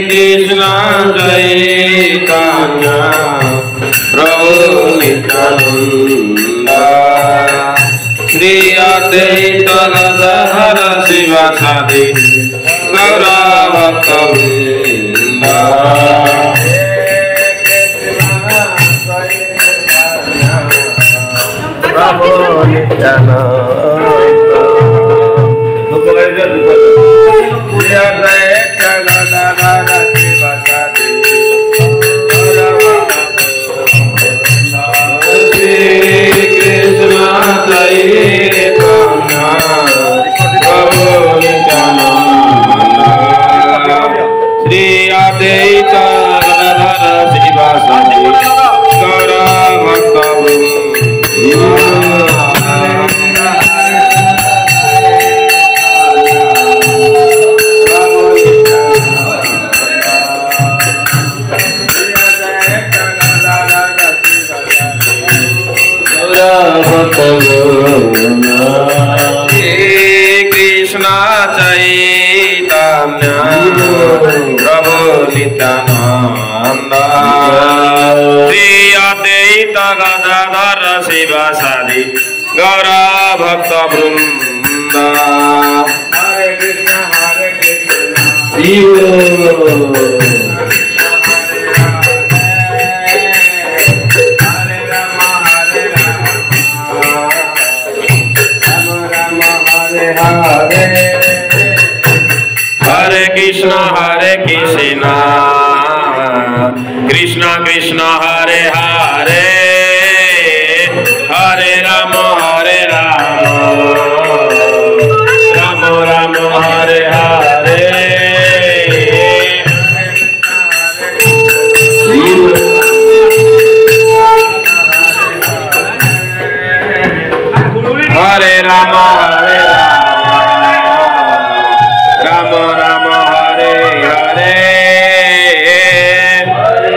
Krishna Chaitanya Prabhu Nityananda Shri Advaita Gadadhara Sivasadi Gaura Bhakta Vrinda Prabhu Nityananda Shri Advaita Gadadhara Sivasadi Gaura Bhakta Krishna Chaitanya Prabhu Nityananda Shri Advaita Gadadhara Sivasadi Gaura Bhakta Vrinda Hare Krishna Hare Krishna Hare Krishna Krishna Krishna Hare Hare Hare Rama Hare Rama Rama Rama Hare Hare Hare Rama Hare Rama Rama Hare Hare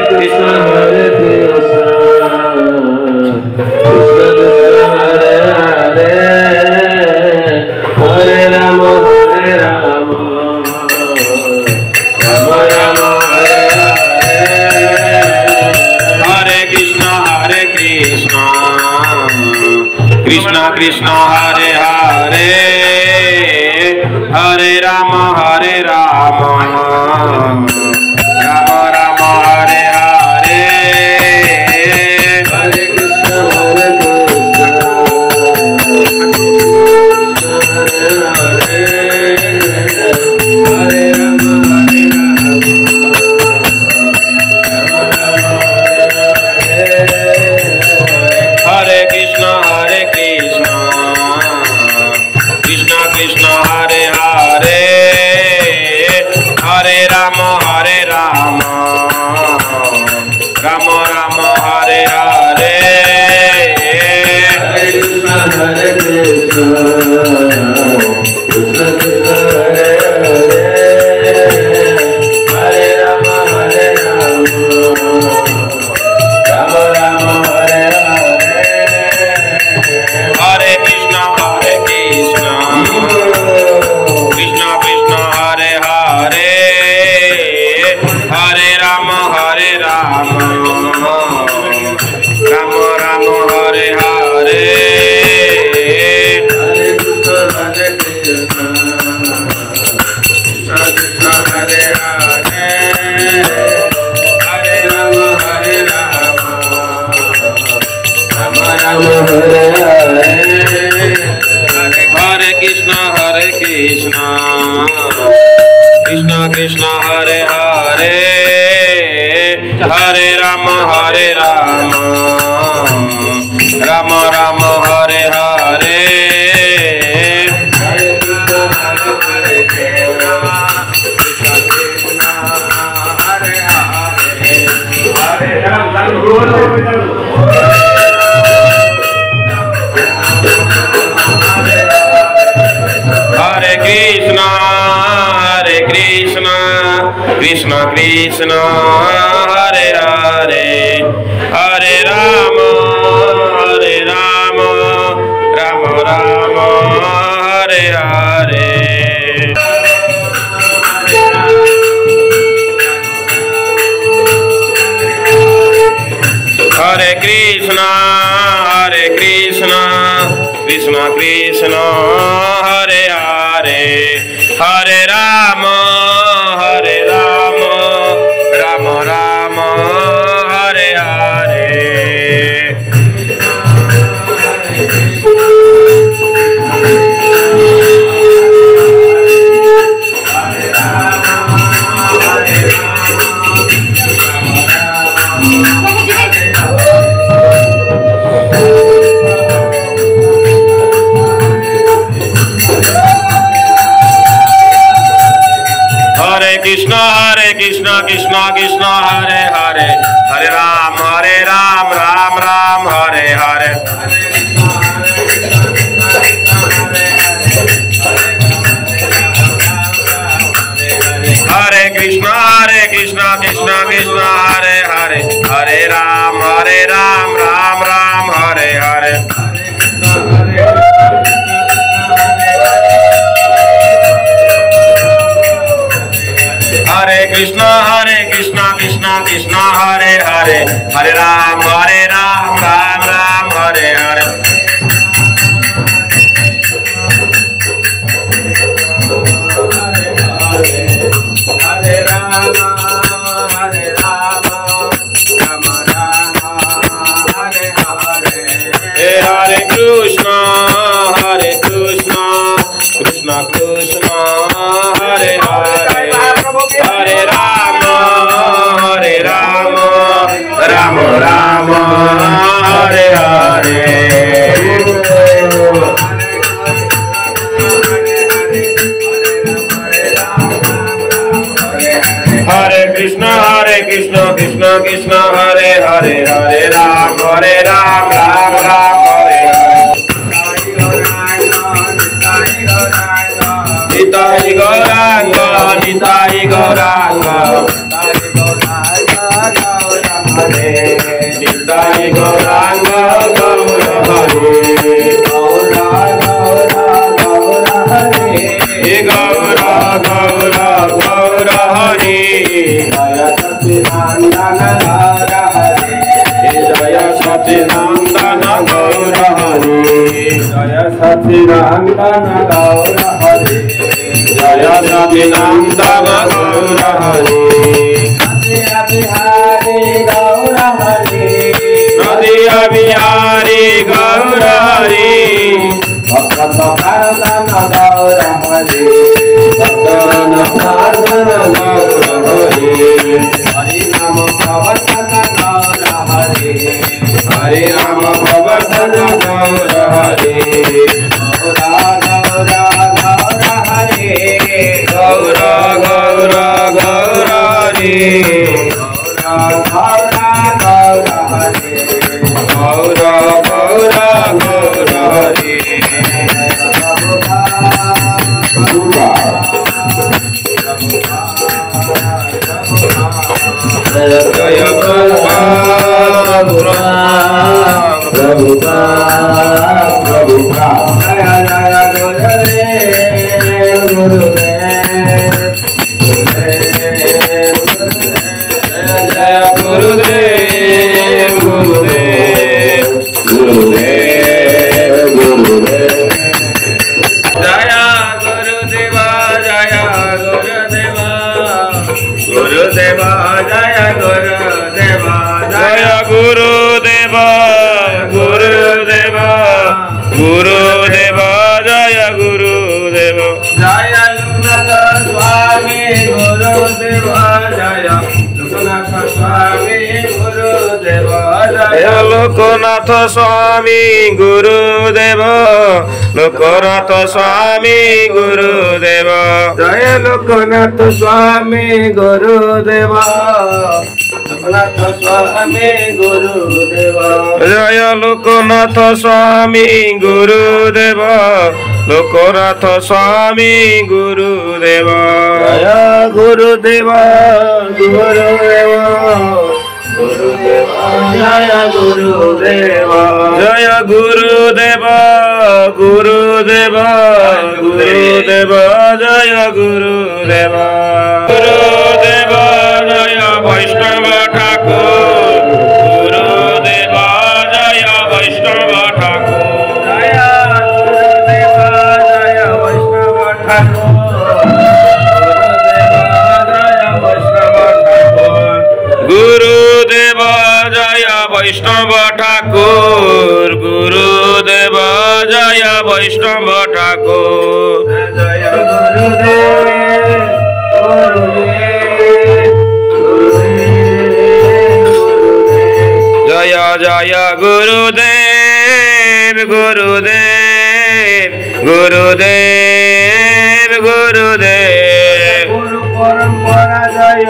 Krishna Hare Krishna Hare Rama Hare Rama Rama Rama Hare Hare Hare Krishna Krishna Krishna Hare Hare Hare Rama Hare Rama Rama Rama Hare Hare Hare Krishna Hare Rama Hare Hare Krishna Krishna Krishna Hare Hare Hare Rama Hare Rama Rama Rama Hare Hare Hare Krishna Hare Krishna Krishna Krishna Hare Hare Hare Rama Hare Rama Rama Rama Hare Hare Hare Krishna Krishna Krishna Hare Hare Hare Rama Hare Rama Rama Rama Hare Hare Hare Krishna Hare Krishna Krishna Krishna Hare Hare Hare Rama Hare Rama Rama Rama Hare Hare Hare Krishna Krishna Krishna Hare Hare Hare Rama Hare Rama Rama Rama Hare Hare Hare Krishna Hare Krishna Krishna Krishna Hare Hare Hare Rama Hare Krishna Krishna Krishna Hare Hare Hare Rama Rama Rama Hare Hare Hare Krishna Krishna Krishna Hare Hare Hare Rama Rama Rama Hare Hare Krishna Krishna Krishna Hare Hare Hare Ram Ram Ram Hare Hare Hare Krishna Krishna Krishna Hare Hare Hare Ram Ram Ram Hare Hare Hare Krishna Krishna Krishna Hare Hare Hare Ram Ram Ram Hare Hare Hare Rama Rama Rama Hare Hare Hare Krishna Krishna Krishna Hare Hare Hare Rama Rama Rama Hare Hare Hare Krishna Krishna Krishna Hare Hare Hare Ram Ram Hare Hare Nitai Gauranga Nitai Gauranga Nitai Gauranga Gaura Hare Gaura Gaura Hare Jaya Satchinandana Gaura Hare Jaya Satchinandana Gaura Hare Jaya Satchinandana Gaura Hare Jaya Satchinandana Gaura Hare Bihari Gaura Hare Nadiya Bihari Gaura Hare Bhaktana Bhaktana Gaura Hare Bhaktana Bhaktana Gaura Hare Hari Rama Bhavatana Gaura Hare Hari Rama Bhavatana Gaura Hare Gaura Gaura Gaura Hare Gaura Gaura Gaura Hare Gaura Gaura Gaura Hare Gaura Gaura Gaura Hare Jaya Prabhupada Jaya Jaya Gurudev Jaya Gurudev Gurudev Gurudev Gurudev Jaya Gurudeva Jaya Gurudeva Gurudeva Jaya Gurudeva Jaya Gurudeva Gurudeva Gurudeva Jaya Gurudeva Jaya Loknath Swami Gurudeva Jaya Loknath Swami Gurudeva Jaya Loknath Swami Gurudeva Loknath Swami Gurudeva Jaya Loknath Swami Gurudeva Loknath Swami Gurudeva Jaya Loknath Swami Gurudeva Loknath Swami Gurudeva Jaya गुरुदेव गुरुदेव गुरुदेव जय गुरुदेव जय गुरुदेव गुरुदेव गुरुदेव जय गुरुदेव गुरुदेव जय वैष्णव ठाकुर गुरुदेव जय वैष्णव ठाकुर जय गुरुदेव जय वैष्णव ठाकुर गुरुदेव जय वैष्णव ठाकुर गुरुदेव जय वैष्णव ठाकुर जय जय जय गुरुदेव गुरुदेव गुरुदेव गुरुदेव गुरु परंपरा जय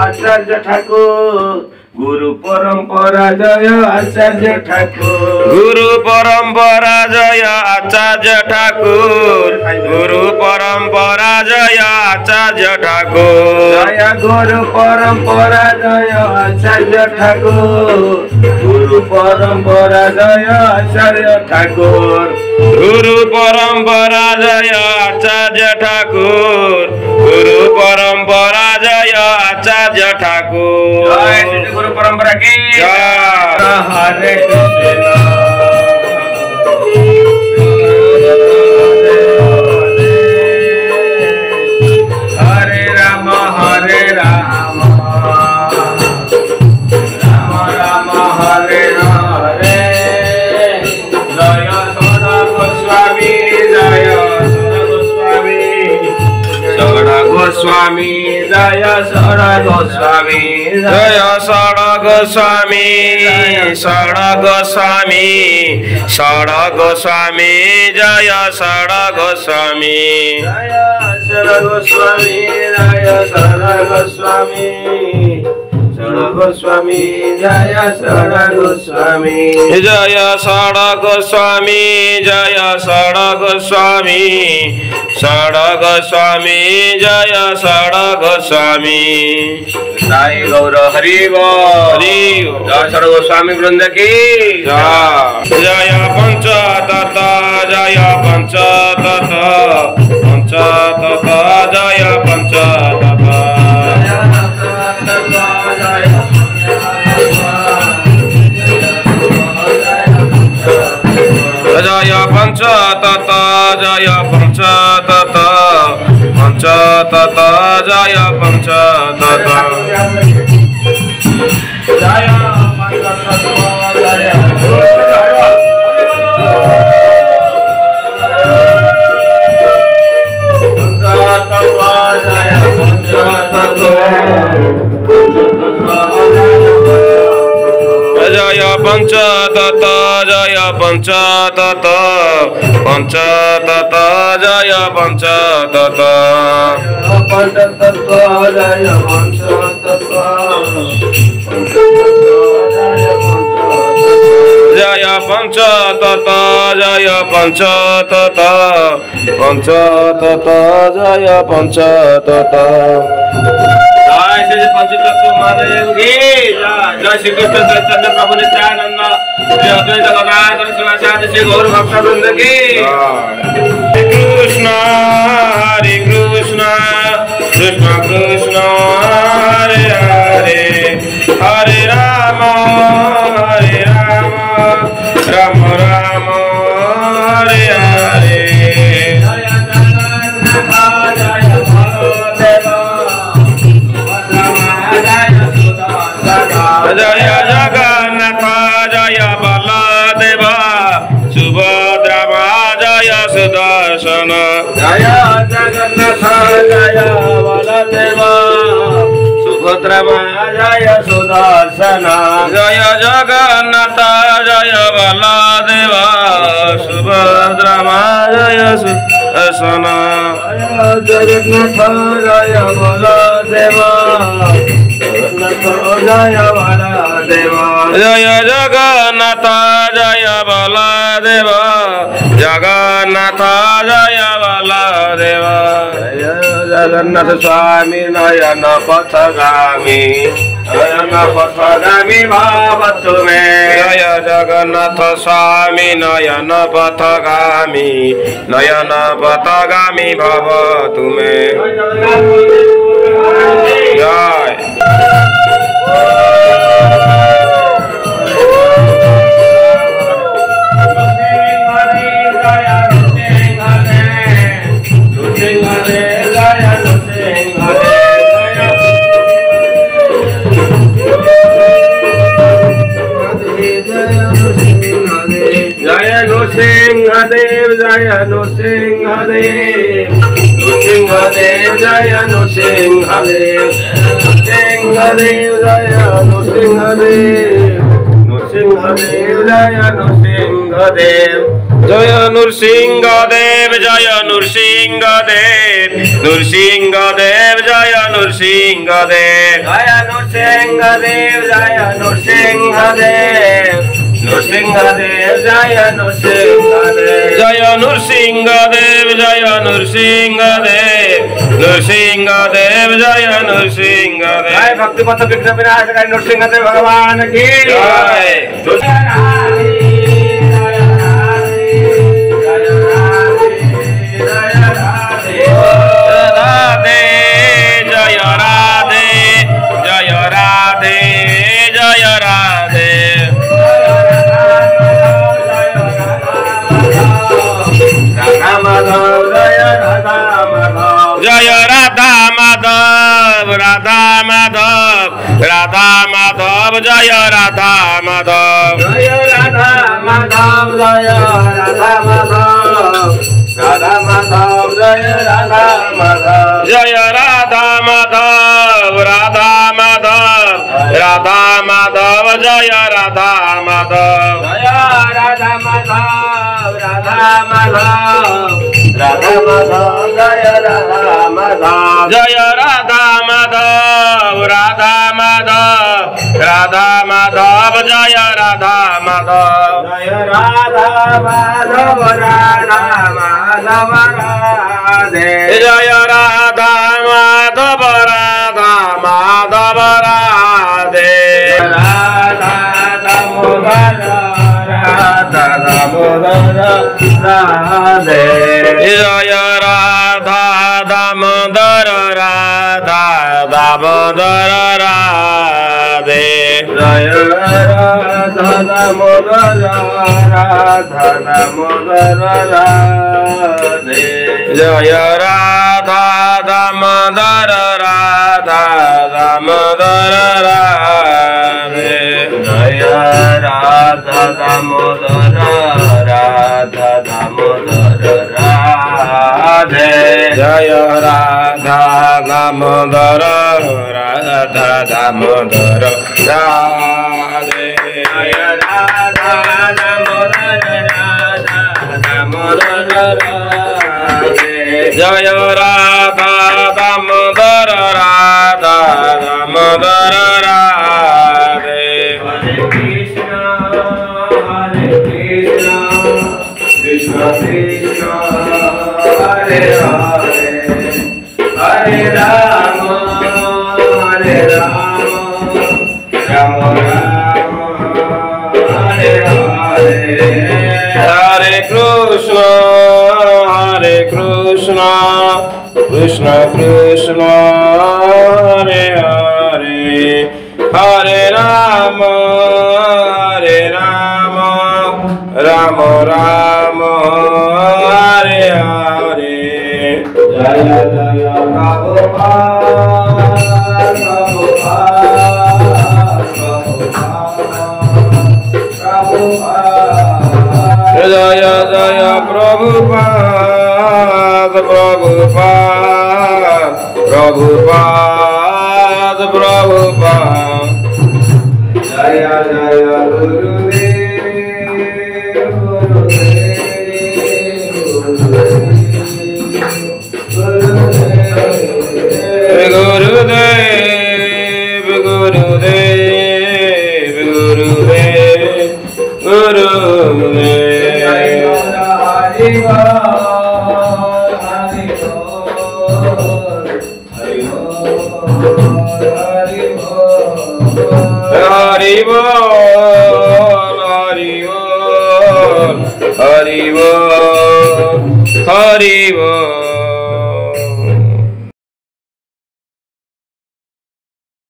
आचार्य ठाकुर गुरु परंपरा जय आचार्य ठाकुर गुरु परंपरा जय आचार्य ठाकुर गुरु परंपरा जय आचार्य ठाकुर जय गुरु परंपरा जय आचार्य ठाकुर गुरु परंपरा जय आचार्य ठाकुर गुरु परंपरा जय आचार्य ठाकुर गुरु परंपरा जय आचार्य ठाकुर गुरु परंपरा की जय हरे कृष्ण हरे राम हरे राम राम राम हरे हरे जय सदा गोस्वामी जय सदा गोस्वामी सदा गोस्वामी जय सदा गोस्वामी जय सदा गोस्वामी सदा गोस्वामी सदा गोस्वामी जय सदा गोस्वामी जय सदा गोस्वामी जय सदा गोस्वामी सदा गोस्वामी जय सदा गोस्वामी जय सदा गोस्वामी जय सदा गोस्वामी सदा गोस्वामी जय सदा गोस्वामी साई गौर हरि हरि जय सदा गोस्वामी वृंद की जय पंच तत्व जय पंच तत्व पंच तत्व जय पंच तत्व जय पंच तत्व जय पंच तत्व पंच तत्व जय पंच तत्व जय जय पंच तत्व जय पंच तत्व पंच तत्व जय पंच तत्व पंच तत्व जय पंच तत्व जय पंच तत्व जय पंच तत्व पंच तत्व जय पंच तत्व जय श्री पंचतत्व महादेव की जय श्री कृष्ण चैतन्य प्रभु नित्यानंद श्री अद्वैत गदाधर शिवाचार्य श्री गौर भक्तवृंद की कृष्ण हरे कृष्ण कृष्ण कृष्ण हरे हरे हरे राम राम राम हरे हरे जय जगन्नाथ जय बलदेव सुभद्रा जय सुदर्शन जय जगन्नाथ जय बलदेव सुभद्रा जय सुदर्शन जय जगन्नाथ जय बलदेव सुभद्रा जय सुदर्शन जय जगन्नाथ जय बलदेव जय जगन्नाथ जय बलदेव जगन्नाथ जय बलदेव जय जगन्नाथ स्वामी नयन पथगामी भव तुम्हें जय जगन्नाथ स्वामी नयन पथगामी भव तुम्हें जय जय नृसिंहदेव जय नृसिंहदेव नृसिंहदेव जय नृसिंहदेव नृसिंहदेव जय नृसिंहदेव नृसिंहदेव जय नृसिंहदेव जय नृसिंहदेव जय नृसिंहदेव नृसिंहदेव जय नृसिंहदेव जय नृसिंहदेव जय नृसिंहदेव नृसिंहदेव जय नृसिंहदेव जय नृसिंहदेव जय नृसिंहदेव नृसिंहदेव जय नृसिंहदेव जय भक्तिपथ विघ्न विनाशकारी नृसिंहदेव भगवान की जय जय राधा माधव राधा माधव राधा माधव जय राधा माधव जय राधा माधव जय राधा माधव राधा माधव जय राधा माधव जय राधा माधव राधा माधव राधा माधव जय राधा माधव जय राधा माधव राधा माधव राधा माधव जय राधा माधव जय राधा माधव राधा माधव राधा माधव जय राधा माधव जय राधा माधव राधा माधव राधे जय राधा माधव राधा माधव राधे राधा दामोदर राधा दामोदर राधे जय राधा दामोदर राधा दामोदर राधे जय राधा दामोदर राधा दामोदर राधे जय राधा दामोदर राधा दामोदर राधे जय राधा दामोदर राधा दामोदर राधे जय राधा दामोदर राधा दामोदर राधे जय राधा दामोदर राधा दामोदर राधे जय राधा दामोदर राधा दामोदर राधे हरे कृष्ण कृष्ण कृष्ण हरे हरे हरे राम राम राम हरे हरे हरे कृष्ण कृष्ण कृष्ण हरे हरे हरे राम राम राम हरे हरे जय जय जय जय प्रभुपाद प्रभुपाद प्रभुपाद प्रभुपाद जय जय गुरुदेव गुरुदेव गुरुदेव गुरुदेव गुरुदेव हरि बोल हरि बोल हरि बोल हरि बोल